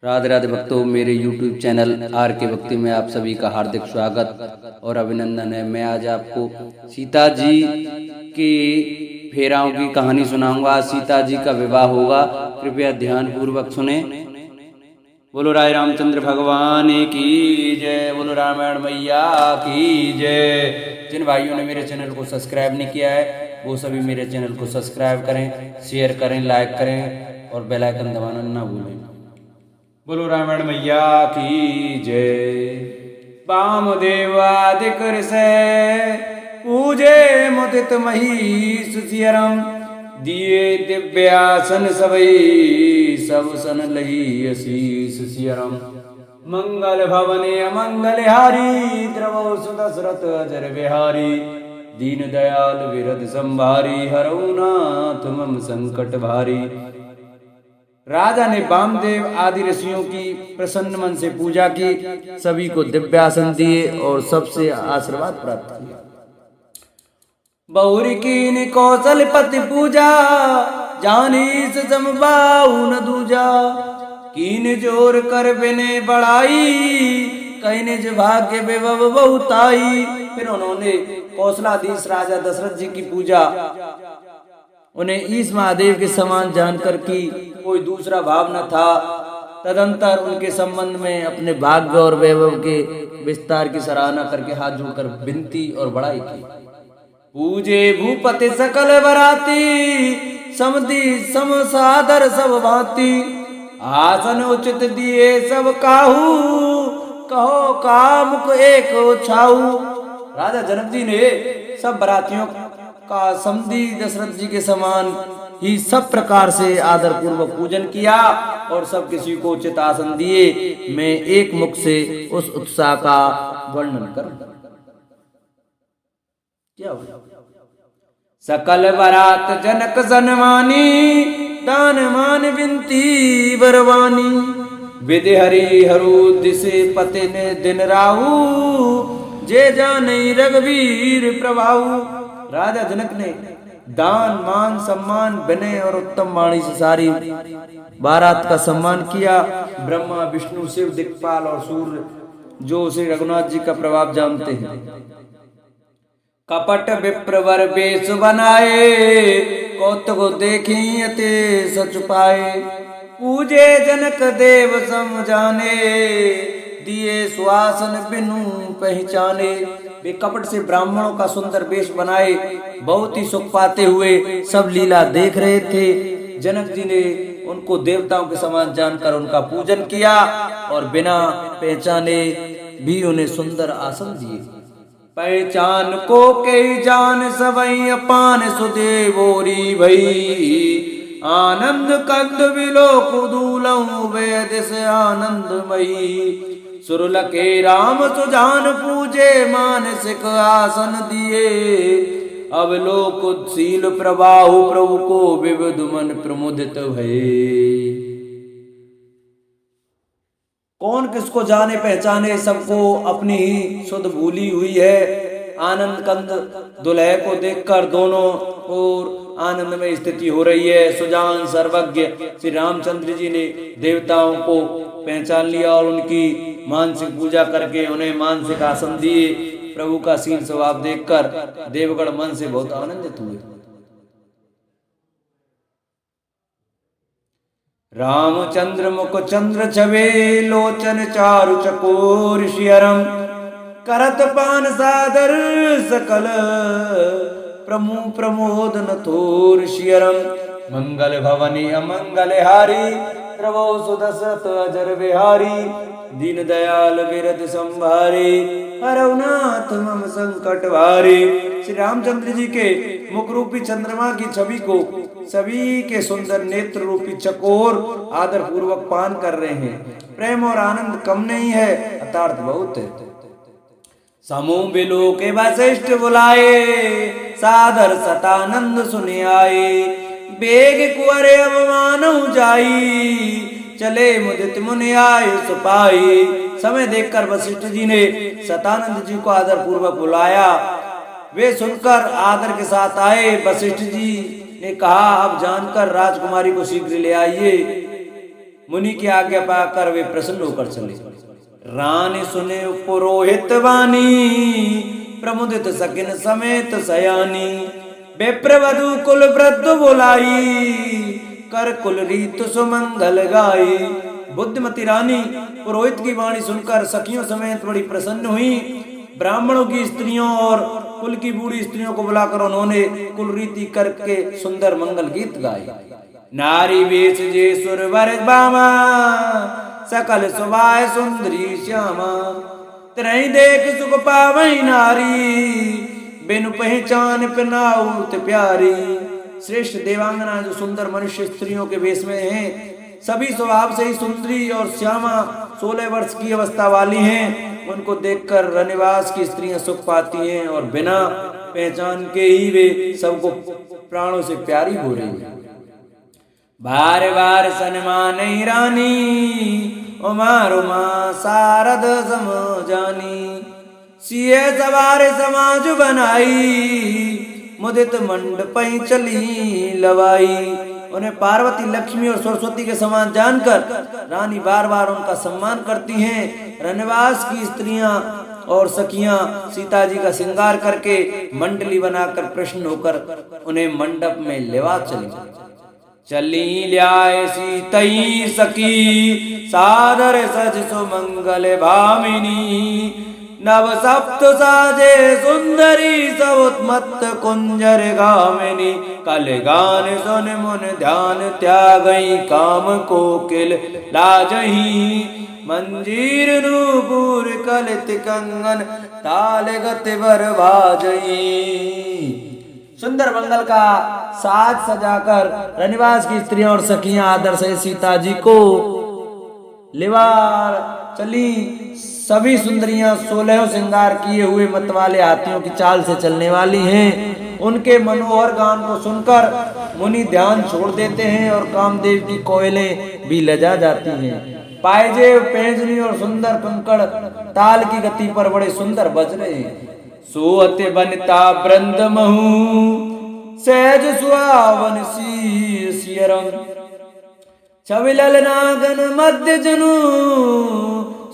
राधे राधे भक्तों, मेरे YouTube channel are के भक्ति में आप सभी का हार्दिक स्वागत और अभिनंदन है। मैं आज आपको सीता जी की फेराओं की कहानी सुनाऊंगा। सीता जी का विवाह होगा, कृपया ध्यान पूर्वक सुने। बोलो राय रामचंद्र भगवान की जय, बोलो रामायण मैया की जय। जिन भाइयों ने मेरे चैनल को सब्सक्राइब नहीं किया है वो सभी मेरे चैनल को सब्सक्राइब करें, शेयर करें, लाइक करें और बेल आइकन दबाना ना भूलें। बोलो रामायण मैया की जय। वामदेवादिक ऋषे पूजे मुदित महीष सियरम, दिए दिव्यासन सबई सब सन लही असीस सियरम। मंगल भवने अमंगल हारी, द्रवो सुदशरथ अजर बिहारी। दीन दयाल विरद संभारी, हरऊ नाथ मम संकट भारी। राजा ने वामदेव आदि ऋषियों की प्रसन्न मन से पूजा की, सभी को दिव्यासन दिए और सबसे आशीर्वाद प्राप्त किया। बहुरी कीन कौशल पति पूजा, जानीस समबाऊ न दूजा। कीन जोर कर बिने बढ़ाई, कहीं निज भाग्य विभव बहुताई। फिर उन्होंने कौशलाधीश राजा दशरथ जी की पूजा, उन्हें ईश महादेव के समान जानकर की कोई दूसरा भाव न था। तदंतर उनके संबंध में अपने भाग्य और वैभव के विस्तार की सराहना करके हाथ जोड़कर विनती और बड़ाई की। पूजे भूपति सकल बराती, समधि सम सादर सब भांति। आसन उचित दिए सब काहू, कहो कामुक एक छाऊ। राजा जनक जी ने सब बरातियों का समधि दशरथ जी के समान ही सब प्रकार से आदर पूर्वक पूजन किया और सब किसी को उचित आसन दिए। मैं एक मुख से उस उत्साह का वर्णन करूं। क्या हुआ? सकल बरात जनक सन्मानी, दान मान विनती बरवानी। विधि हरि हरु दिसे पति ने दिन राहु, जे जाने रघुवीर प्रभाऊ। राजा जनक ने दान मान सम्मान विनय और उत्तम वाणी से सारी बारात का सम्मान किया। ब्रह्मा विष्णु शिव दिक्पाल और सूर्य जो श्री रघुनाथ जी का प्रभाव जानते हैं, कपट विप्रवर बेश बनाए। कौतुक देखी अते सच पाए, पूजे जनक देव समझाने। दिए सुहासन बिनु पहचाने। वे कपट से ब्राह्मणों का सुंदर वेश बनाए, बहुत ही सुख पाते हुए सब लीला देख रहे थे। जनक जी ने उनको देवताओं के समान जानकर उनका पूजन किया और बिना पहचाने भी उन्हें सुंदर आसन दिए। पहचान को कई जान सबई, अपान सुदेवोरी भई। आनंद कंद बिलो कुदूलऊ, वेद से आनंदमयी। सुरल के राम सुजान पूजे, मानसिक आसन दिए। अब लोकशील प्रबाहु, प्रभु को विविध मन प्रमुदित भये। कौन किसको जाने पहचाने, सबको अपनी ही सुध भूली हुई है। आनंद कंद दुल्हे को देखकर दोनों ओर आनंद में स्थिति हो रही है। सुजान सर्वज्ञ श्री रामचंद्र जी ने देवताओं को पहचान लिया और उनकी मानसिक पूजा करके उन्हें मानसिक आसन दिए। प्रभु का शील स्वभाव देखकर देवगण मन से बहुत आनंदित हुए। रामचंद्र मुख चंद्र छवे, लोचन चारु चकोर शियरम। करत पान सादर सकल, प्रमोद नथोर शियरम। मंगल भवनी अमंगल हारी, द्रवो सुदशरथ अजर बिहारी। दीन दयाल विरद संभारी, हरऊ नाथ मम संकट भारी। श्री रामचंद्र जी के मुख रूपी चंद्रमा की छवि को सभी के सुंदर नेत्र रूपी चकोर आदर पूर्वक पान कर रहे हैं। प्रेम और आनंद कम नहीं है, अर्थात बहुत है। समूह बिलो के वशिष्ठ बुलाए, सादर सतानंद सुने आए। बेग कुंवरे अब मानऊ जाई, चले मुदित मुनि आयु सुपाई। समय देखकर वशिष्ठ जी ने सतानंद जी को आदर पूर्वक बुलाया। वे सुनकर आदर के साथ आए। वशिष्ठ जी ने कहा, अब जानकर राजकुमारी को शीघ्र ले आइए। मुनि की आज्ञा पाकर वे प्रसन्न होकर चले। रानी सुने पुरोहित वाणी, प्रमुदित सकिन समेत सयानी। विप्रवधु कुल वृद्ध बुलाई, कर कुल रीत सुमंगल गाई। बुद्धिमती रानी पुरोहित की वाणी सुनकर सखियों समेत बड़ी प्रसन्न हुई। ब्राह्मणों की स्त्रियों और कुल की बूढ़ी स्त्रियों को बुलाकर उन्होंने कुल रीति करके सुंदर मंगल गीत गाए। नारी वेश जे सुर वर बामा, सकल सुभाय सुंदरी श्यामा। तरही देख सुख पावई नारी, बिनु पहचान पिनाउत प्यारी। श्रेष्ठ देवांगना जो सुंदर मनुष्य स्त्रियों के वेश में हैं, सभी स्वभाव से ही सुंदरी और श्यामा 16 वर्ष की अवस्था वाली हैं। उनको देखकर रनिवास की स्त्रियां सुख पाती हैं और बिना पहचान के ही वे सबको प्राणों से प्यारी हो रही हैं। बार बार सन्मान रानी, उमार उमा शारद सम जानी। सिए सवार समाज बनाई, मुदित मंडपई चली लवाई। उन्हें पार्वती, लक्ष्मी और सरस्वती के समान जानकर रानी बार बार उनका सम्मान करती हैं। रनवास की स्त्रियां और सखियां सीता जी का श्रृंगार करके मंडली बनाकर प्रसन्न होकर उन्हें मंडप में लेवा चली। चली ल्याए सीतई सखी, सादर सज सुमंगल भामिनी। नव सप्त साजे सुंदरी, सब उत्मत्त कुंजर गामिनी। कल गान सुन मुन ध्यान, त्यागई काम कोकिल लाजही। मंजीर नूपुर कलित कंगन, ताल गति बर बाजई। सुंदर मंगल का साज सजाकर रनिवास की स्त्रियां और सखियां आदर से सीता जी को लेवार चली। सभी सुंदरियां 16 श्रृंगार किए हुए मतवाले हाथियों की चाल से चलने वाली हैं। उनके मनोहर गान को सुनकर मुनि ध्यान छोड़ देते हैं और कामदेव की कोयलें भी लजा जाती हैं। पायजेब, पैंजनी और सुंदर कंकड़ ताल की गति पर बड़े सुंदर बज रहे हैं। सोअते बनता वृंद महू, सहज सुहावन सियरम। छविलल नागन मध्य जनु,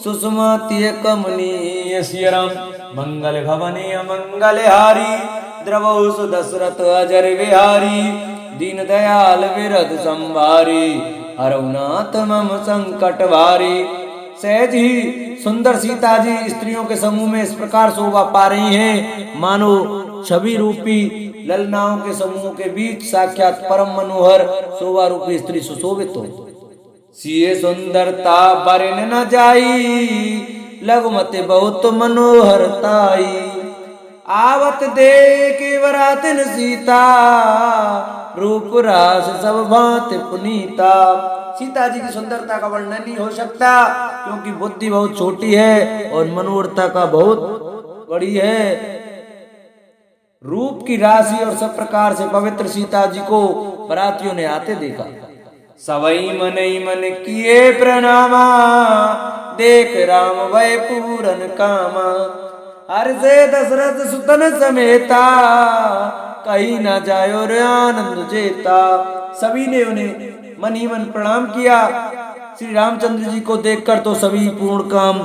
सुषमातीय कमनीय सियरम। मंगल भवनीय मंगल हारी, द्रवौ दशरथ अजर विहारी। दीन दयाल विरध संभारी, हरउनाथ मम संकट भारी। सहज ही सुंदर सीता जी स्त्रियों के समूह में इस प्रकार शोभा पा रही हैं, मानो छवि रूपी ललनाओं के समूह के बीच साक्षात परम मनोहर शोभा रूपी स्त्री सुशोभित हो। सिए सुंदरता बरन न जाई, लघुमति बहुत मनोहरताई। आवत देख वरातिन सीता, रूप रास सब भांति पुनीता। सीता जी की सुंदरता का वर्णन नहीं हो सकता, क्योंकि बुद्धि बहुत छोटी है और मनोहरता का बहुत बड़ी है। रूप की राशि और सब प्रकार से पवित्र सीता जी को बरातियों ने आते देखा। सवई मनई मन किए प्रणामा, देख राम वै पूरन कामा। हर से दशरथ सुतन समेता, कहीं न जायो रे आनंद जेता। सभी ने उन्हें मन ही मन प्रणाम किया। श्री रामचंद्र जी को देखकर तो सभी पूर्ण काम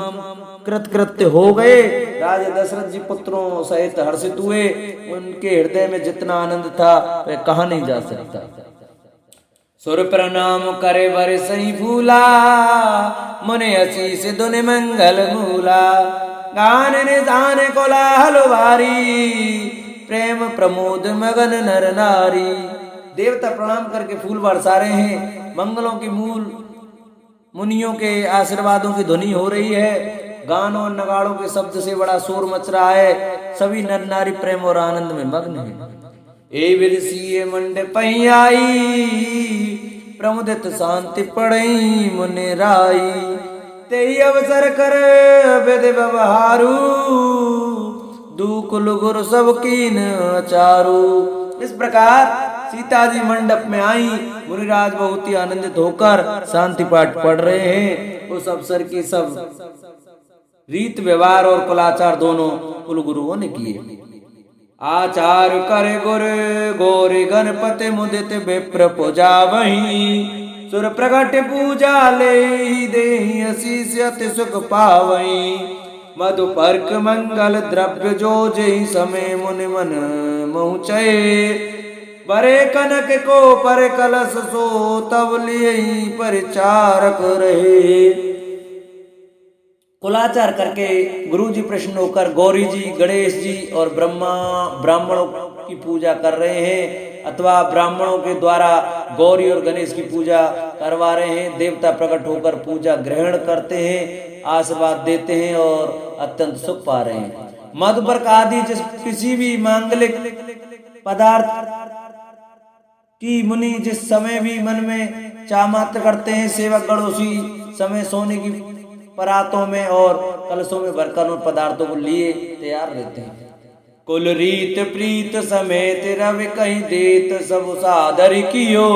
कृतकृत्य हो गए। राजा दशरथ जी पुत्रों सहित हर्षित हुए। उनके हृदय में जितना आनंद था वह कहा नहीं जा सकता। सुर प्रणाम करे बर सही फूला, मुने आशीष दुनि मंगल मूला। गान निधान कोलाहल भारी, प्रेम प्रमोद मगन नर नारी। देवता प्रणाम करके फूल बरसा रहे हैं। मंगलों की मूल मुनियों के आशीर्वादों की ध्वनि हो रही है। गानों और नगाड़ों के शब्द से बड़ा शोर मच रहा है। सभी नर नारी प्रेम और आनंद में मग्न हैं। ए विरसीए मंडप आई, प्रमुदित शांति पड़ई मुनि राई। तेई अवसर कर विधि व्यवहारू, दुकुल गुरु सब कीन चारू। इस प्रकार सीता जी मंडप में आई। मुनिराज बहुत ही आनंदित होकर शांति पाठ पढ़ रहे हैं। उस अवसर की सब रीत व्यवहार और कुलाचार दोनों कुल गुरुओं ने किए। आचार कर गुर गोरे गणपति मुदित विप्र पूजा वही, सुर प्रगट पूजा ले देहि असीस अति सुख पावई मधु पर्क मंगल द्रव्य जो जहि समय मुनि मन पहुँचे बरे कनक को पर कलश सो तब लिए परिचारक रहे। कुलाचार करके गुरु जी प्रश्न होकर गौरी जी, गणेश जी और ब्राह्मणों की पूजा कर रहे हैं अथवा ब्राह्मणों के द्वारा गौरी और गणेश की पूजा करवा रहे हैं। देवता प्रकट होकर पूजा ग्रहण करते हैं, आशीर्वाद देते हैं और अत्यंत सुख पा रहे हैं। मधुपर्क आदि जिस किसी भी मांगलिक पदार्थ की मुनि जिस समय भी मन में चाहमात्र करते हैं, सेवक गण उसी समय सोने की परातों में और कलशों में भरकर उन पदार्थों को लिए तैयार रहते हैं। कुल रीत प्रीत समेत रवि कहीं देत सब सादर कियो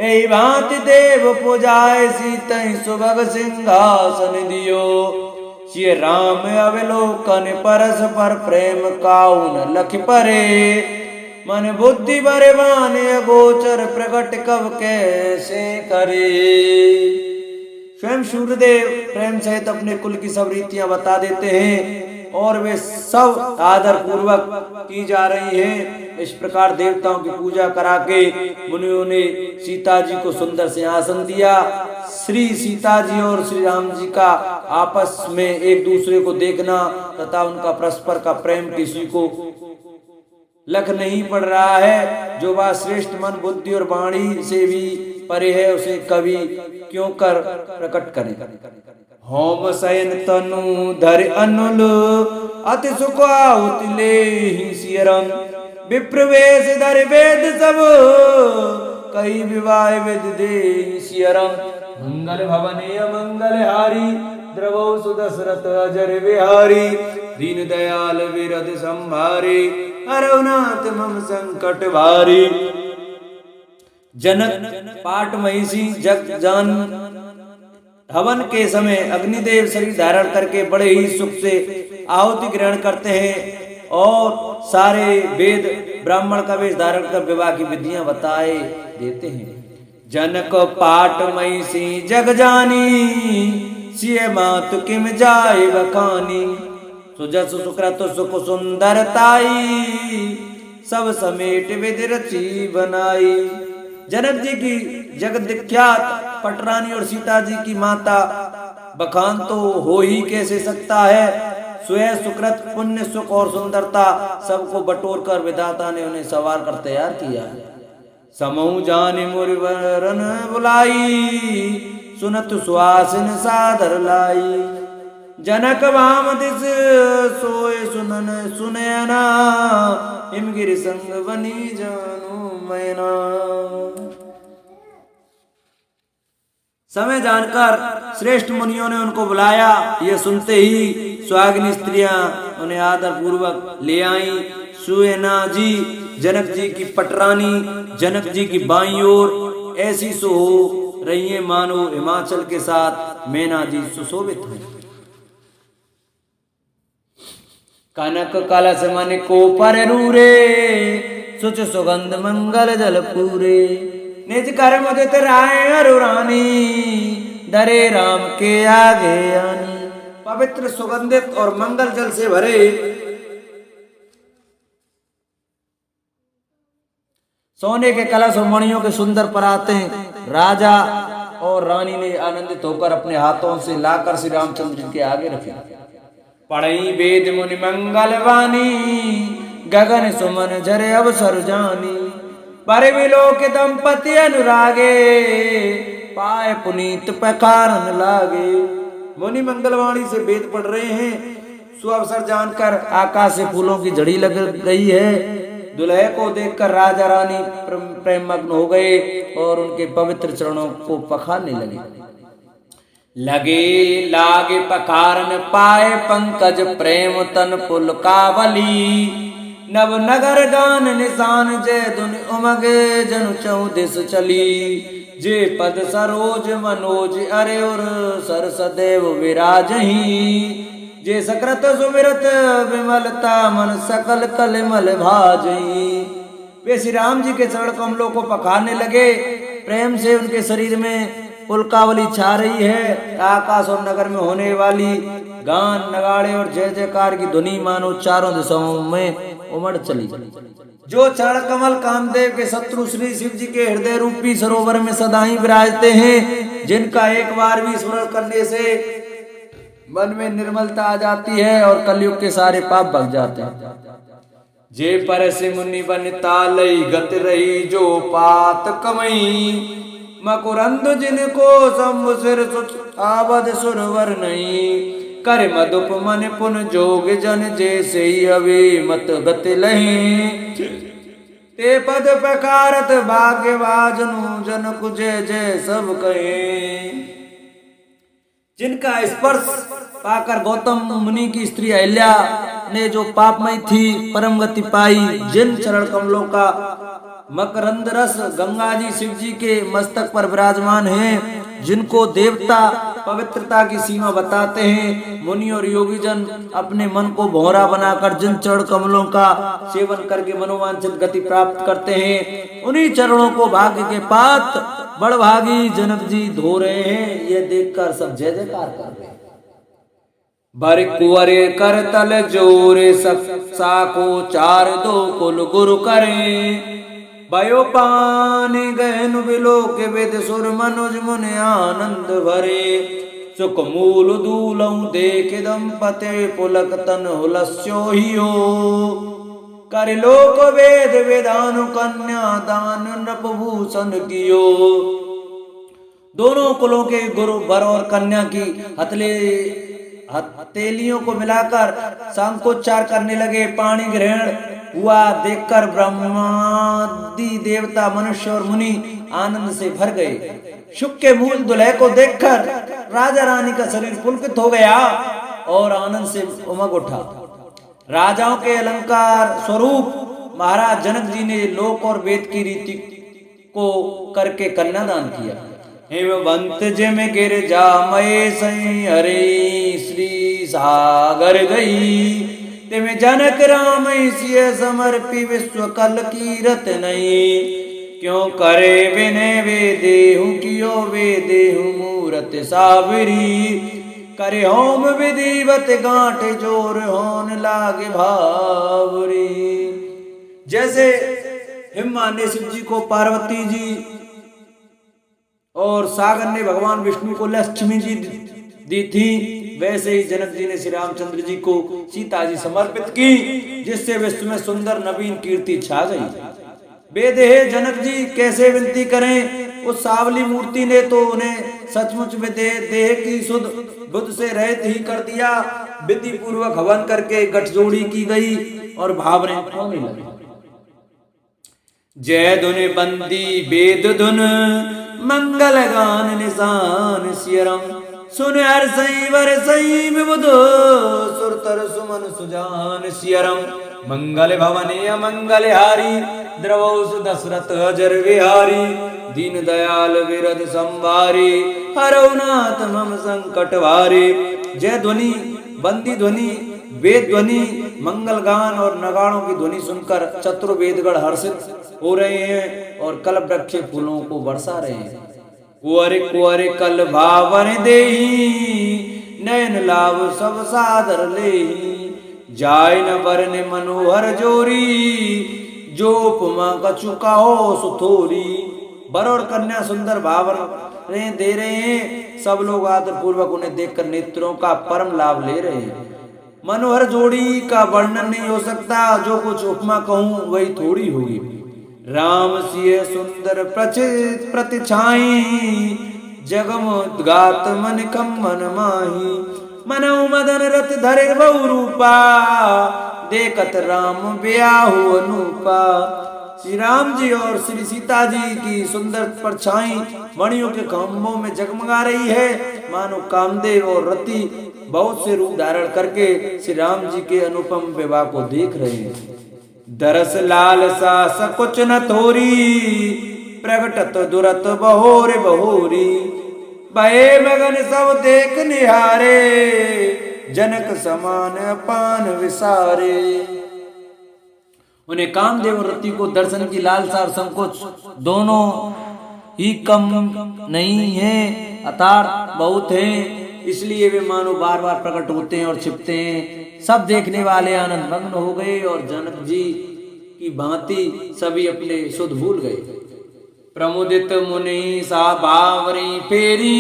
एहि भांति देव पुजाए सीतहि सुभग सिंहासन दियो। श्री राम अवलोकन परस पर प्रेम काउन लख परे मन बुद्धि बरवान अगोचर प्रकट कब कैसे करे। स्वयं सूर्यदेव प्रेम सहित अपने कुल की सब रीतियां बता देते हैं और वे सब आदर पूर्वक की जा रही हैं। इस प्रकार देवताओं की पूजा करा के मुनियों ने सीता जी को सुंदर सिंहासन दिया। श्री सीता जी और श्री राम जी का आपस में एक दूसरे को देखना तथा उनका परस्पर का प्रेम किसी को लख नहीं पड़ रहा है। जो बात श्रेष्ठ मन बुद्धि और वाणी से भी परे है उसे कवि क्यों कर प्रकट करें। होम शयन तनु धर अनुल अति सुख आहुति लेहि सियरम विप्रवेश धर वेद सब कई विवाह वेद देहि सियरम। मंगल भवने मंगल हारी द्रवो सुदशरथ अजर विहारी दीन दयाल विरद संहारी अरवनाथ मम संकट भारी। जनक पाट महिषी जग जान हवन के समय अग्निदेव शरीर धारण करके बड़े ही सुख से आहुति ग्रहण करते हैं और सारे वेद ब्राह्मण का वेश धारण कर विवाह की विधियां बताए देते हैं। जनक पाट महिषी जग जानी सिय मातु किम जाय बखानी सुजस सुकृत सुख सुंदरताई सब समेट विधि रची बनाई। जनक जी की जगत विख्यात पटरानी और सीता जी की माता बखान तो हो ही कैसे सकता है। स्वयं सुकृत पुण्य सुख और सुंदरता सबको बटोर कर विधाता ने उन्हें सवार कर तैयार किया है। समूह जाने मुरवरन बुलाई सुनत सुहासिन सादर लाई। जनक वाम दिस सोए सुनन सुनयना हिमगिरि संग बनी जानू मैना। समय जानकर श्रेष्ठ मुनियों ने उनको बुलाया। ये सुनते ही सुहागिनी स्त्रियां उन्हें आदर पूर्वक ले आई। सुनैना जी जनक जी की पटरानी जनक जी की बाईं ओर ऐसी सो हो रही है मानो हिमाचल के साथ मैना जी सुशोभित हैं। कनक कलश मन को पर रूरे सुच सुगंध मंगल जल पूरे। निज कर्म दित राय अरुरानी दरे राम के आगे आनी। पवित्र सुगंधित और मंगल जल से भरे सोने के कलश और मणियों के सुंदर पराते राजा और रानी ने आनंदित होकर अपने हाथों से लाकर श्री रामचंद्र जी के आगे रखे। पढ़ई वेद मुनि मंगल वाणी गगन सुमन झरे अवसर जानी। पर विलोक दंपति अनुरागे पाए पुनीत पकारन लागे। मुनि मंगलवाणी से वेद पढ़ रहे हैं। सुअवसर जानकर आकाश से फूलों की झड़ी लग गई है। दुल्हे को देखकर राजा रानी प्रेम मग्न हो गए और उनके पवित्र चरणों को पखारने लगे लागे पखारन पाए पंकज प्रेम तन पुल कावली। नव नगर गान निशान जय धुन उमगे जनु चौदिस चली। जे पद सरोज मनोज अरे और सर सदैव विराजही। जे सकृत सुमिरत विमलता मन सकल कलमल भाजई। वे श्री राम जी के चरण कमलों को पखारने लगे प्रेम से उनके शरीर में पुलकावली छा रही है। आकाश और नगर में होने वाली गान, नगाड़े और जय जयकार की ध्वनि मानो चारों दिशाओं में उमड़ चली। जो चरण कमल कामदेव के शत्रु श्री शिव जी के हृदय रूपी सरोवर में सदा ही विराजते हैं, जिनका एक बार भी स्मरण करने से मन में निर्मलता आ जाती है और कलयुग के सारे पाप भग जाते हैं। जे पर से मुनि बनिता लई गत रही जो पात कमई, मकुरंद जिनको शंभु सिर आवद सुरवर नहीं, कर मधुप मन पुन जोग जन जैसे ही अवे मत गत लही, ते पद पकारत भाग्यवाजनु जन कुजे जय सब कहे। जिनका स्पर्श पाकर गौतम मुनि की स्त्री अहिल्या ने जो पापमय थी परम गति पाई, जिन चरण कमलों का मकरंद रस गंगा जी शिव जी के मस्तक पर विराजमान हैं, जिनको देवता पवित्रता की सीमा बताते हैं, मुनि और योगी जन अपने मन को भौरा बनाकर जिन चरण कमलों का सेवन करके मनोवांछित गति प्राप्त करते हैं, उन्हीं चरणों को भाग्य के पात बड़भागी जनक जी धो रहे हैं। यह देखकर सब जय जयकार कर रहे हैं। बर कुंवरे कर तल जोरे सक्सा को चार दो कुल गुरु करे, भयो पानी गहन बिलो के वेद सुर मनुज मुन आनंद भरे, सुख मूल दूलऊ देख दंपते पुलक तन हुलस्यो हियो, कर लोक वेद वेदानु कन्या दान नृपभूषण कियो। दोनों कुलों के गुरु वर और कन्या की हथेलियों को मिलाकर सांकोच्चार करने लगे। पाणी ग्रहण हुआ देखकर ब्रह्मादि देवता मनुष्य और मुनि आनंद से भर गए। शुक के मूल दुल्हे को देखकर राजा रानी का शरीर पुलकित हो गया और आनंद से उमग उठा। राजाओं के अलंकार स्वरूप महाराज जनक जी ने लोक और वेद की रीति को करके कन्यादान किया। हेमवंत जिम गिर जामय सई हरे श्री सागर गई, तिम जनक राम सिय समर्पी विश्व कल कीरत नहीं, क्यों करे विनय वे देहु कियो वे देहु मूरत सावरी, करे होम विधिवत गांठ जोर होन लागे भावरी। जैसे हिम्मा ने शिव जी को पार्वती जी और सागर ने भगवान विष्णु को लक्ष्मी जी दी थी, वैसे ही जनक जी ने श्री रामचंद्र जी को सीता जी समर्पित की, जिससे विश्व में सुंदर नवीन कीर्ति छा गई। बेदेह जनक जी कैसे विनती करें, उस सावली मूर्ति ने तो उन्हें सचमुच में देह की शुद्ध बुद्ध से रहित ही कर दिया। विधि पूर्वक हवन करके गठजोड़ी की गई और भावने होने लगी। जय धुन बंदी वेद धुन मंगल गान निशान सियरम, सुन हर सई वर सई विबुध सुरतर सुमन सुजान सियरम, मंगल भवने मंगल हारी द्रवौस दशरथ अजर विहारी, दीन दयाल विरद संवारी हरौनाथ मम संकट वारे। जय ध्वनि बंदी ध्वनि वेद ध्वनि मंगल गान और नगाड़ों की ध्वनि सुनकर चतुर्वेदगण हर्षित हो रहे हैं और कल्प वृक्ष फूलों को बरसा रहे हैं। कुंवरे कुंवरे कल भावन देही, नयन लाभ सब सादर लेही, जाय न बरने मनोहर जोरी, जो उपमा कछु कहो सुथोरी। वर और कन्या सुंदर भावना दे रहे हैं। सब लोग आदर पूर्वक उन्हें देखकर नेत्रों का परम लाभ ले रहे हैं। मनोहर जोड़ी का वर्णन नहीं हो सकता, जो कुछ उपमा कहूं वही थोड़ी होगी। राम सिय सुंदर प्रतिछाई, जगमुद्गात मन कम्मन माही, मनौ मदन रथ धरे बहु रूपा, देखत राम ब्याहु अनूपा। श्री राम जी और श्री सीता जी की सुंदर परछाई मणियों के खंभों में जगमगा रही है, मानो कामदेव और रति बहुत से रूप धारण करके श्री राम जी के अनुपम विवाह को देख रहे हैं। दरस लाल सा सकुच न थोरी, प्रगटत दुरत बहोरे बहोरी, बहे मगन सब देख निहारे, जनक समान अपान विसारे। उन्हें कामदेव और रति को दर्शन की लालसा और संकोच दोनों ही कम नहीं है, अर्थात बहुत है, इसलिए वे मानो बार बार प्रकट होते हैं और छिपते हैं। सब देखने वाले आनंद मग्न हो गए और जनक जी की भांति सभी अपने सुध भूल गए। प्रमुदित मुनि सा बावरी फेरी,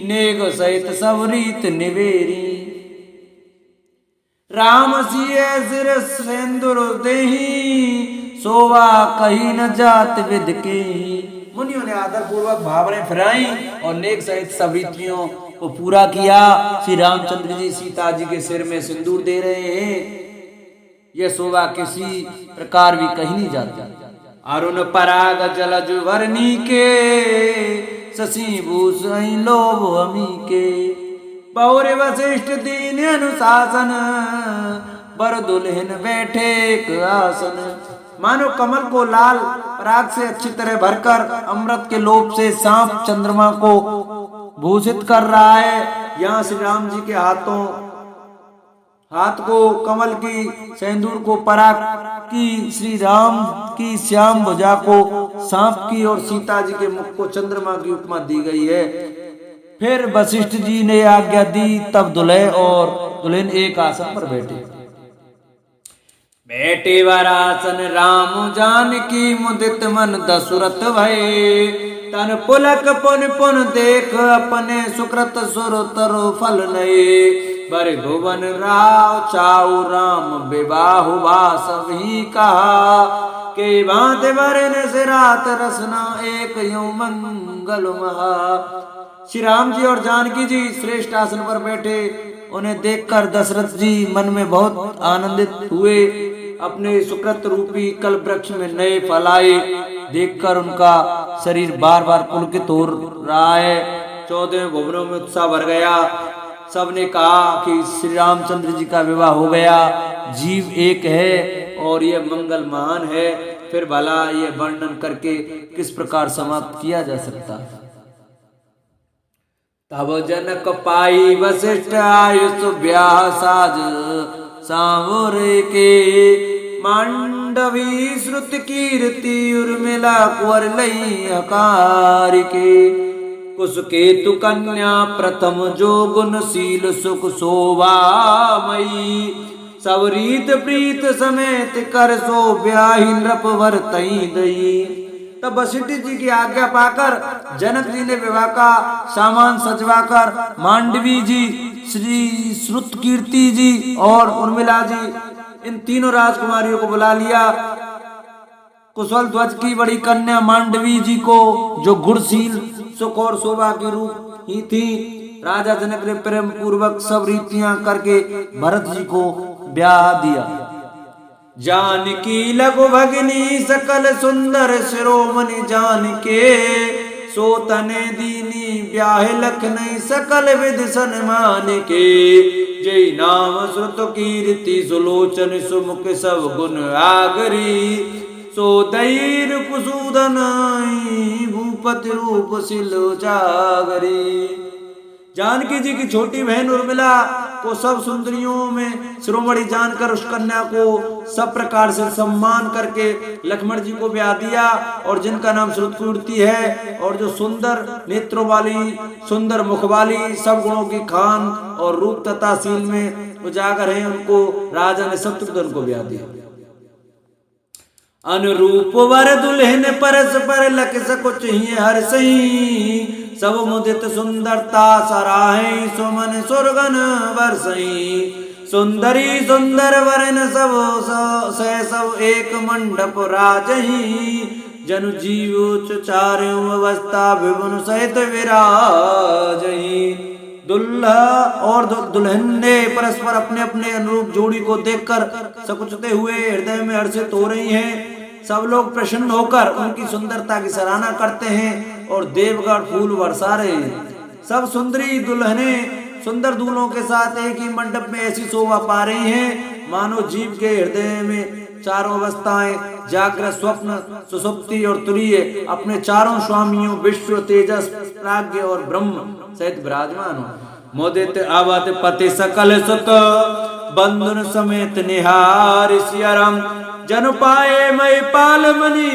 नेग सहित सब रीत निवेरी। राम सिय सिर सेंदुर देही, सोवा कही न जात विद के। मुनियों ने आदर पूर्वक भावरें फिराई और नेक सहित सब रीतियों को पूरा किया। श्री रामचंद्र जी सीता जी के सिर में सिंदूर दे रहे हैं, यह शोभा किसी प्रकार भी कही नहीं जाती। अरुण पराग जलज वर्णी के, शशि भूषण लोभ अमी के। पौर वशिष्ठ दीन अनुशासन, बर दुल्हन बैठे एक आसन। मानो कमल को लाल पराग से अच्छी तरह भरकर अमृत के लोभ से सांप चंद्रमा को भूषित कर रहा है। यहाँ श्री राम जी के हाथ को कमल की, सेंदूर को पराग की, श्री राम की श्याम भुजा को सांप की और सीता जी के मुख को चंद्रमा की उपमा दी गई है। फिर वशिष्ठ जी ने आज्ञा दी, तब दुल्हे और दुल्हन एक आसन पर बैठे। बैठे वरासन राम जानकी, मुदित मन दशरथ भये। तन पुलक पुन पुन देख, अपने सुकृत सुर तरु फल नये। बर भुवन राव चाऊ राम, विवाह वास ही कहा। के बांध वरन से रात रसना, एक यूं मंगल महा। श्री राम जी और जानकी जी श्रेष्ठ आसन पर बैठे। उन्हें देखकर दशरथ जी मन में बहुत आनंदित हुए। अपने सुकृत रूपी कल वृक्ष में नए फल आए देखकर उनका शरीर बार बार पुलकित हो रहा है। 14 भुवनों में उत्साह भर गया। सबने कहा कि श्री रामचंद्र जी का विवाह हो गया, जीव एक है और ये मंगल महान है। फिर भला ये वर्णन करके किस प्रकार समाप्त किया जा सकता है। तब जनक पाई वशिष्ठ, आयुष ब्याह साज सांवर के। मांडवी श्रुत कीर्ति, उर्मिला कुंवर लई हकार के। कुश केतु कन्या प्रथम, जो गुणशील सुख शोभामयी। सब रीत प्रीत समेत, कर सो ब्याही नृप वर तई दई। तब वशिष्ठ जी की आज्ञा पाकर जनक जी ने विवाह का सामान सजवाकर मांडवी जी, श्री श्रुत कीर्ति जी और उर्मिला जी, इन तीनों राजकुमारियों को बुला लिया। कुशल ध्वज की बड़ी कन्या मांडवी जी को, जो गुणशील सुख और शोभा की रूप ही थी, राजा जनक ने प्रेम पूर्वक सब रीतियां करके भरत जी को ब्याह दिया। जानकी लघु भगिनी, सकल सुंदर शिरोमणि जान के। सोतने दीनी ब्याह लखनई, सकल विधि सन्मान के। जय नाम श्रुत कीर्ति, सुलोचन सुमुख सब गुण आगरी। सो दैर कुसूदन, भूपति रूप सिलो जागरी। जानकी जी की छोटी बहन उर्मिला को सब सुंदरियों में शिरोमणि जानकर उस कन्या को सब प्रकार से सम्मान करके लक्ष्मण जी को ब्याह दिया। और जिनका नाम श्रुतकीर्ति है और जो सुंदर नेत्रों वाली, सुंदर मुख वाली, सब गुणों की खान और रूप तथा शील में उजागर है, उनको राजा ने शत्रुघ्न को ब्याह दिया। अनुरूप वर दुल्हन, परस पर लख सकुच ही हर सही। सब मुदित सुंदरता सराहे, सुमन सुरगन बरसई। सुंदरी सुंदर वरन सब एक मंडप राजही। जनु जीव चारों अवस्था, विभुन सहित विराजही। दुल्हा और दुल्हन ने परस्पर अपने अपने अनुरूप जोड़ी को देखकर सकुचते हुए हृदय में हर्षित हो रही हैं। सब लोग प्रसन्न होकर उनकी सुंदरता की सराहना करते हैं और देवगण फूल बरसा रहे हैं। सब सुंदरी दुल्हने सुंदर दूल्हों के साथ एक ही मंडप में ऐसी शोभा पा रही हैं, मानो जीव के हृदय में चारों अवस्थाएं, जागृत, स्वप्न, सुषुप्ति और तुरीय, अपने चारों स्वामियों विश्व, तेजस, प्राज्ञ और ब्रह्म सहित विराजमान हो। मोदित अवध पति सकल सुत, बंधुन समेत निहार सियाराम। जन पाए मई पाल मनी,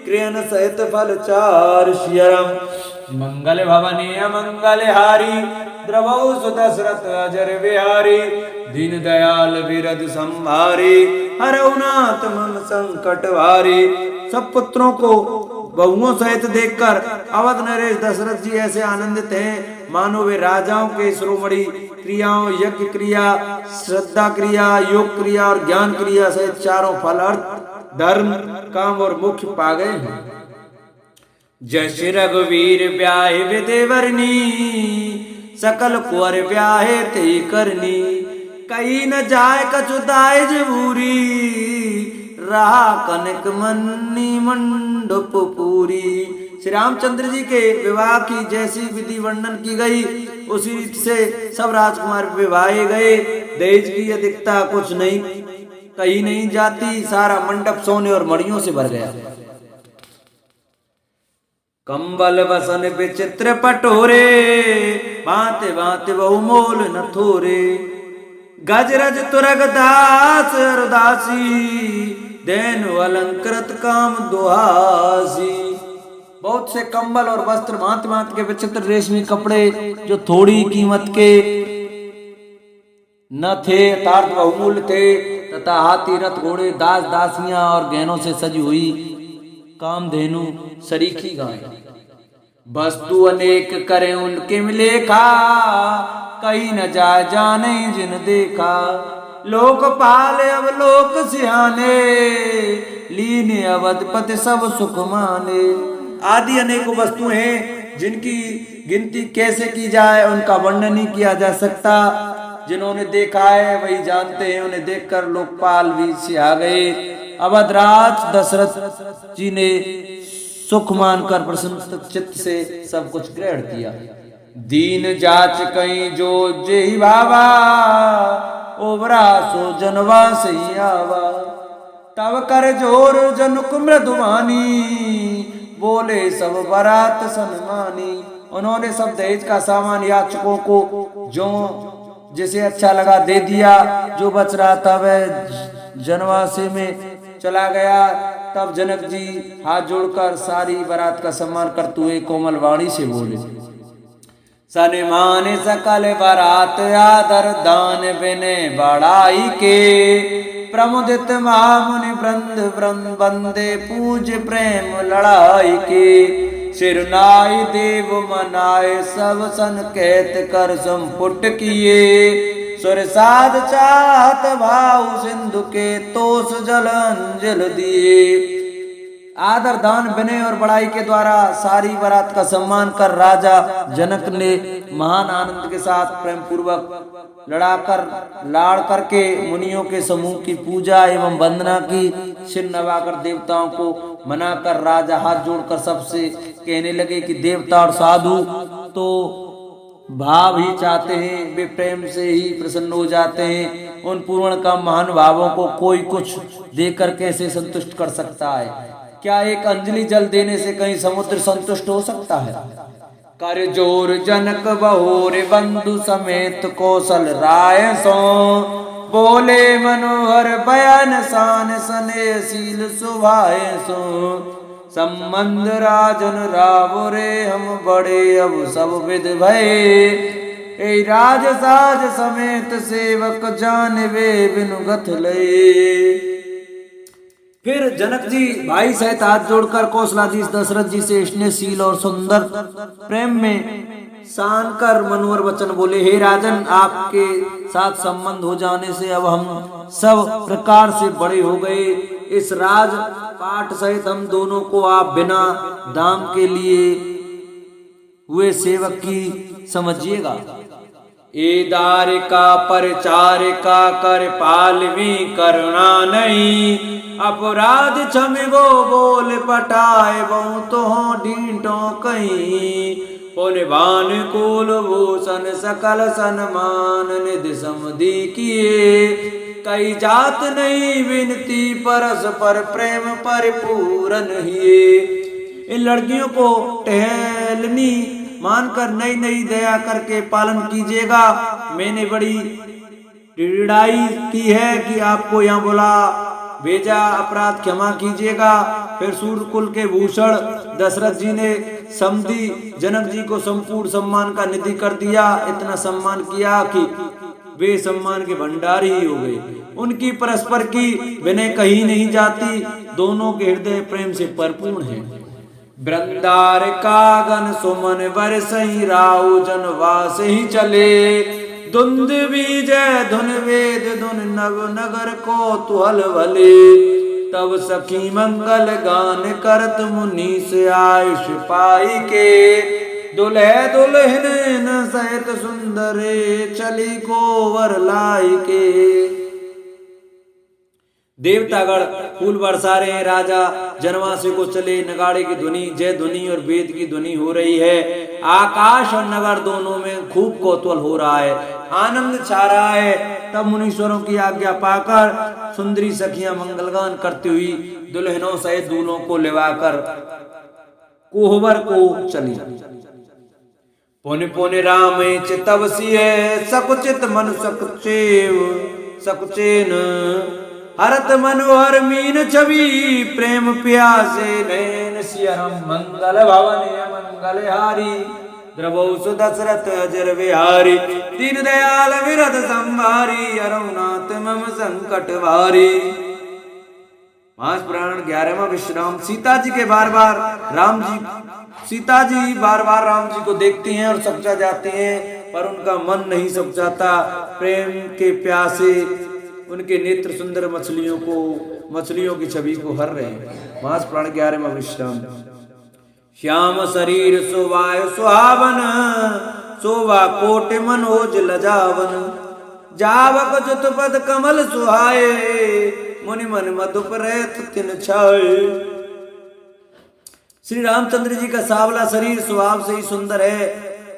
क्रियन सहित फल चार शियरम मंगल भवनी अमंगल हारी द्रवौ सुदशरथ अजर बिहारी दीन दयाल विरद संभारी हरउनाथ मम संकट भारी। सब पुत्रों को बहुओं सहित देखकर अवध नरेश दशरथ जी ऐसे आनंदित हैं मानो वे राजाओं के शिरोमणि क्रियाओं यज्ञ क्रिया, श्रद्धा क्रिया, योग क्रिया और ज्ञान क्रिया सहित चारों फल अर्थ धर्म काम और मोक्ष पा गए हैं। जय रघुवीर ब्याहे विदेवरनी सकल कुंवर ब्याहे ते करनी कहीं न जाए कछु दाय जबूरी रहा कनक मन्नी मंडप पूरी। श्री रामचंद्र जी के विवाह की जैसी विधि वर्णन की गई उसी रीति से सब राजकुमार विवाहे गए। दहेज की अधिकता कुछ नहीं कहीं नहीं जाती, सारा मंडप सोने और मणियों से भर गया। कंबल बसन विचित्र पटोरे भांति भांति बहुमोल न थोरे गजरज तुरग दास अरुदासी देनु अलंकृत काम दुहासी। बहुत से कंबल और वस्त्र भांति भांति के विचित्र रेशमी कपड़े जो थोड़ी कीमत के न थे अर्थात बहुमूल्य थे तथा हाथी रथ घोड़े दास दासियां और गहनों से सजी हुई कामधेनु सरीखी गाय वस्तु अनेक करे उनके लेखा कहीं न जाए जाने जिन देखा लोकपाल अब लोक सिहाने लीने अवधपति सब सुख माने। आदि अनेकों वस्तुएं हैं जिनकी गिनती कैसे की जाए उनका वर्णन नहीं किया जा सकता। जिन्होंने देखा है वही जानते हैं, उन्हें देखकर लोकपाल भी सिहा गए। अवधराज दशरथ जी ने सुख मानकर प्रसन्न चित्त से सब कुछ ग्रहण किया। दीन जाच कहीं जो जेहि भावा ओबरा सो जनवा सही आवा तब कर जोर जनुक मृदुवानी बोले सब बरात सन्मानी। उन्होंने सब दहेज का सामान याचकों को जो जिसे अच्छा लगा दे दिया, जो बच रहा था वह जनवासे में चला गया। तब जनक जी हाथ जोड़कर सारी बारात का सम्मान करते हुए कोमल वाणी से बोले सन्मान सकल बारात आदर दान बिने बड़ाई के प्रमुदित महामुनि वृंद वृंद बंदे पूज प्रेम लड़ाई के सिरनाई देव मनाए सब सन कहत कर संपुट किए सुरसाद चाहत भाव सिंधु के तोस जल अंजल दिए। आदर दान विनय और बड़ाई के द्वारा सारी बारात का सम्मान कर राजा जनक ने महान आनंद के साथ प्रेम पूर्वक लाड़ करके मुनियों के समूह की पूजा एवं वंदना की। सिर नवाकर देवताओं को मनाकर राजा हाथ जोड़कर सबसे कहने लगे कि देवता और साधु तो भाव ही चाहते हैं, वे प्रेम से ही प्रसन्न हो जाते हैं। उन पूर्ण का महान भावों को कोई कुछ देकर कैसे संतुष्ट कर सकता है? क्या एक अंजलि जल देने से कहीं समुद्र संतुष्ट हो सकता है? कर जोर जनक बहोर बंधु समेत कौशल राय सो बोले मनोहर बयान शान स्नेहशील सुभाए सो संबंध राजन राव रे हम बड़े अब सब विध भये राज साज समेत सेवक जानवे बिनु गथ लये। फिर जनक जी भाई सहित हाथ जोड़कर कौशलाधीश दशरथ जी से स्नेहशील और सुंदर प्रेम में सान कर मनोहर वचन बोले हे राजन, आपके साथ संबंध हो जाने से अब हम सब प्रकार से बड़े हो गए। इस राज पाठ सहित हम दोनों को आप बिना दाम के लिए हुए सेवक की समझिएगा। ए दारिका परिचारिका कर पालवी करुणा नहीं अपराध क्षमे वो बोल पटाए बहु तो हो ढींटो कहीं पुनवान कुल भूषण सकल सन्मान निधि समधि किए कई जात नहीं विनती परस पर प्रेम परिपूर्ण हिए। इन लड़कियों को टहलनी मानकर नई नई दया करके पालन कीजिएगा। मैंने बड़ी ढिड़ाई की है कि आपको यहाँ बुला भेजा, अपराध क्षमा कीजिएगा। फिर सूर्यकुल के भूषण दशरथ जी ने समधी जनक जी को संपूर्ण सम्मान का निधि कर दिया। इतना सम्मान किया कि वे सम्मान के भंडारी ही हो गए। उनकी परस्पर की विनय कहीं नहीं जाती, दोनों के हृदय प्रेम से भरपूर हैं। वृंदार कागन सुमन बरसई राउ जनवास ही चले, धुंध बीजय धुन वेद धुन नव नगर को तुहल भले, तब सखी मंगल गान करत मुनि से आयुष पाई के, दुल्हे दुल्हन सहित सुंदरे चली को वर लाई के। देवतागण फूल बरसा रहे हैं, राजा जनवासी को चले, नगाड़े की ध्वनि, जय ध्वनि और वेद की ध्वनि हो रही है। आकाश और नगर दोनों में खूब कौतूहल हो रहा है, आनंद छा रहा है। तब मुनीश्वरों की आज्ञा पाकर सुंदरी सखियां मंगलगान करती हुई दुल्हनों सहित दूल्हों को लेवाकर कोहबर को चली। पुन पुन राम चितवसी है, सकुचित मन सकुचेव सकुचेन, हरत मनोहर मीन छवि प्रेम प्यासे नैन सियरम, मंगल भवन मंगल हारी द्रवौ सुदशरथ अजर विहारी, दीन दयाल विरध संभारी, अरुणाथ मम संकट भारी। मास पुराण 11वां विश्राम। सीता जी के बार बार राम जी को देखते हैं और सकुचा जाते हैं, पर उनका मन नहीं सकुचाता। प्रेम के प्यासे उनके नेत्र सुंदर मछलियों की छवि को हर रहे हैं। मास पुराण 11वां विश्राम। श्याम शरीर शोभाय सुहावन, शोभा कोट मनोज लजावन, जावक जुत पद कमल सुहाए, मुनि मन मधुप रहत तिन छाए। श्री रामचंद्र जी का सावला शरीर स्वभाव से ही सुंदर है,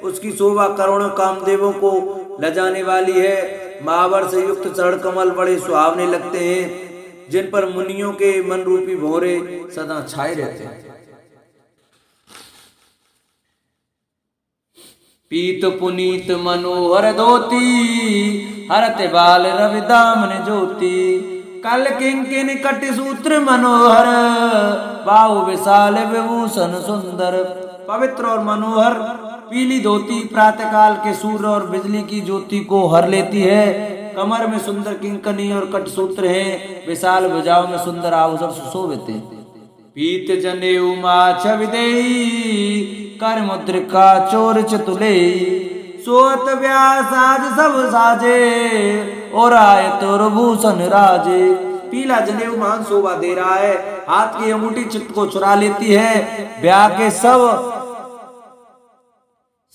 उसकी शोभा करोड़ों कामदेवों को लजाने वाली है। महावर से युक्त चरण कमल बड़े सुहावने लगते हैं, जिन पर मुनियों के मन रूपी भौरे सदा छाए रहते हैं। पीत पुनीत मनोहर धोती, हरत बाल रवि दामन ज्योति, कल किंकिन कटि सूत्र मनोहर, बाहु विशाल विभूषण सुंदर। पवित्र और मनोहर पीली धोती प्रातः काल के सूर्य और बिजली की ज्योति को हर लेती है। कमर में सुंदर किंकनी और कटसूत्र हैं, विशाल भुजाओं में सुंदर आभूषण सुशोभित हैं। पीत जनेऊ माछ विदेई, कर मुद्रिका चोर चतुले, सोत व्यास आज सब साजे, और आय तोर भूषण राजे। पीला जनेऊ महान शोभा दे रहा है, हाथ की अंगूठी चित्त को चुरा लेती है। ब्याह के सब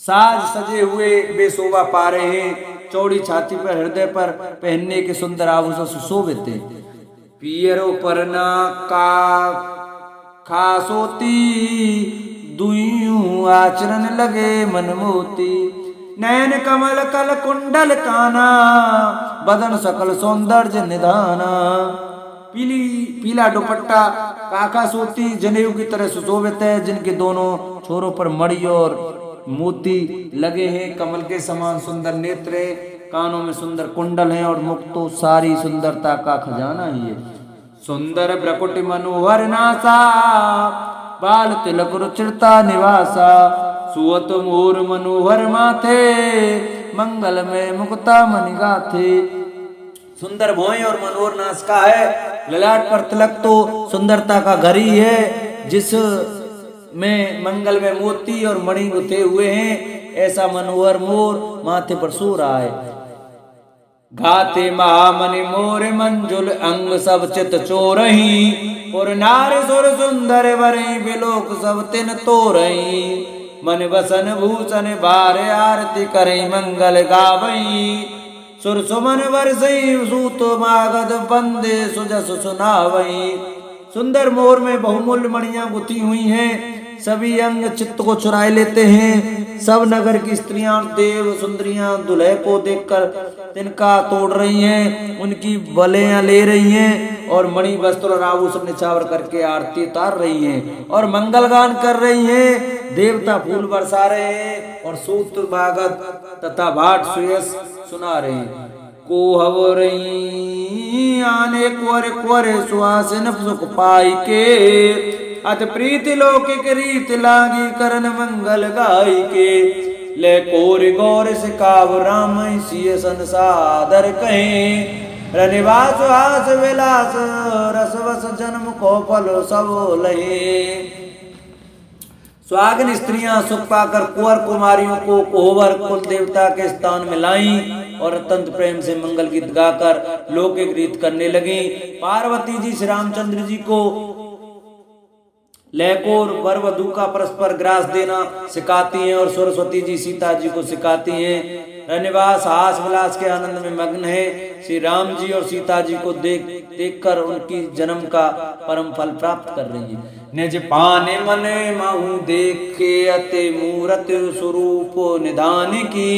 साज सजे हुए वे शोभा पा रहे हैं। चौड़ी छाती पर हृदय पर पहनने के सुंदर आभूषण सुशोभित हैं। पियरो परना का खासोती, दुइयों आचरण लगे मन मोती, नयन कमल कल कुंडल काना, बदन सकल सौंदर्य निधाना। पीला दुपट्टा काका सोती जनेऊ की तरह सुशोभित है, जिनके दोनों छोरों पर मणि और मोती लगे हैं। कमल के समान सुंदर नेत्र, कानों में सुंदर कुंडल हैं और मुख तो सारी सुंदरता का खजाना ही है। सुंदर ब्रकुट मनोहर नासा, बाल तिलक रुचिरता निवासा, सुवत मोर मनोहर माथे, मंगल में मुक्ता मणि गाथे। सुंदर भौएं और मनोहर नास का है, ललाट पर तिलक तो सुंदरता का घर ही है, जिस में मंगल में मोती और मणि गुथे हुए हैं। ऐसा मनोहर मोर माथे पर सो रहा है। गाते महामणि मोर मंजुल, अंग सब चित चोरही, और नार सुर सुंदर वरई, बिलोक सब तिन तोरही, मन बसन भूषण बार आरती करई, मंगल गावई, सुर सुमन बरसई, सूत मागध बंदे सुजस सुनावई। सुंदर मोर में बहुमूल्य मणियां गुथी हुई हैं, सभी अंग चित्त को चुराए लेते हैं। सब नगर की स्त्रियां देव सुंदरियां दुल्हे को देखकर तिनका तोड़ रही हैं, उनकी बलियां ले रही हैं और मणि वस्त्र और आभूषण निछावर करके आरती उतार रही हैं और मंगल गान कर रही हैं। देवता फूल बरसा रहे हैं और सूत भागत तथा भाट सुयस सुना रहे हैं। को हवरई आने कुर कुर सुहासिन सुख पाई के अत प्रीति लौकिक रीत लागी करन मंगल गाई के ले कोर गौर सिकाव राम सिय संसादर कहें रनिवास हास विलास रसवस जन्म को फल सब लहे। सुहागिन स्त्रियां सुख पाकर कुंवर कुमारियों को कोहबर कुल देवता के स्थान में लाई और अत्यंत प्रेम से मंगल गीत गाकर लौकिक रीत करने लगी। पार्वती जी श्री रामचंद्र जी को लहकोर वर वधू का परस्पर ग्रास देना सिखाती हैं और सरस्वती जी सीता जी को सिखाती हैं। रनिवास हास विलास के आनंद में मग्न है। श्री राम जी और सीता जी को देखकर उनकी जन्म का परम फल प्राप्त कर रही है। निज पाने मने माहू देखे अति मूरत स्वरूप निधान की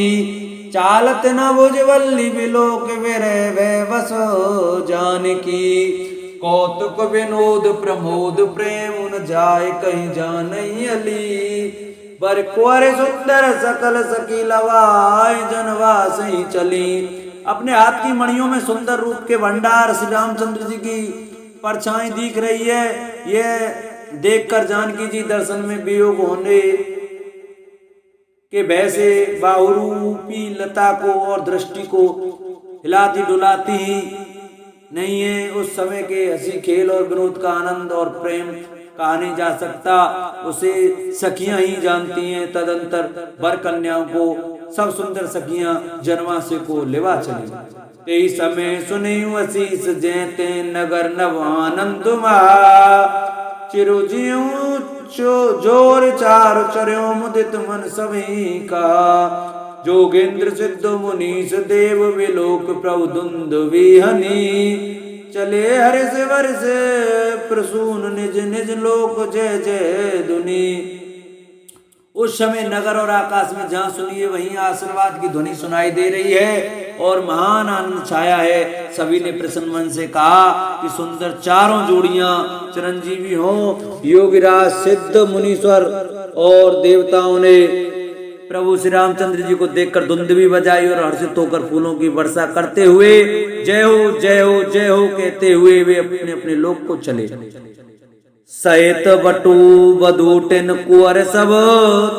चालत न भुज वल्ली बिलोक विरह बस जान की कौतुक विनोद प्रमोद प्रेम न जाए कहीं जान अली बर कुंवर सुंदर सकल सकी लवाए जनवास ही चली। अपने हाथ की मणियों में सुंदर रूप के भंडार श्री रामचंद्र जी की परछाई दिख रही है। यह देखकर जानकी जी दर्शन में वियोग होने के भय से बाहुरूपी लता को और दृष्टि को हिलाती डुलाती ही नहीं है। उस समय के हंसी खेल और विनोद का आनंद और प्रेम कहा नहीं जा सकता, उसे सखियां ही जानती हैं। तदंतर वर कन्याओं को सब सुंदर सखियां जनवासे को लेवा चली। ते समय सुने असीस जैते नगर नव आनंद चिरुजियो जोर चार चर्यो मुदित मन सभी का जोगेंद्र सिद्ध मुनीष देव विलोक प्रभु धुंद विहनी चले हर्ष वर्ष प्रसून निज निज लोक जय जय धुनी। उस समय नगर और आकाश में जहाँ सुनिए वहीं आशीर्वाद की ध्वनि सुनाई दे रही है और महान आनंद छाया है। सभी ने प्रसन्न मन से कहा कि सुंदर चारों जोड़ियां चिरंजीवी हों। योगिराज सिद्ध मुनीश्वर और देवताओं ने प्रभु श्री रामचंद्र जी को देखकर धुंदवी बजाई और हर्षित होकर फूलों की वर्षा करते हुए जय हो जय हो जय हो कहते हुए वे अपने अपने लोक को चले। सहित बटू बधूटिन कुंवर सब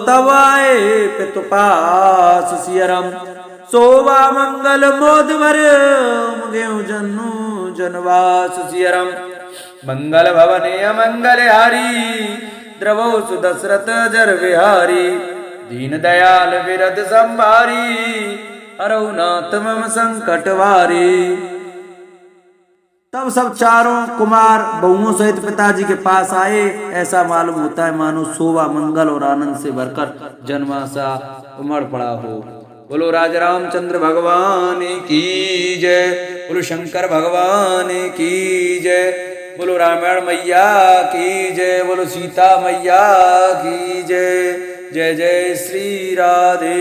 तब आए पितुपास सियरम शोभा मंगल मोद भर गेहूं जन्नु जनवास सियरम मंगल भवन मंगल हारी द्रवो सुदशरथ जर विहारी दीन दयाल विरद संभारी हरऊ नाथ मम संकट वारी। तब सब चारों कुमार बहुओं सहित पिताजी के पास आए। ऐसा मालूम होता है मानो शोभा मंगल और आनंद से भरकर जन्माशा उमड़ पड़ा हो। बोलो राजा रामचंद्र भगवान की जय, बोलो शंकर भगवान की जय, बोलो रामायण मैया की जय, बोलो सीता मैया की जय। जय जय श्री राधे।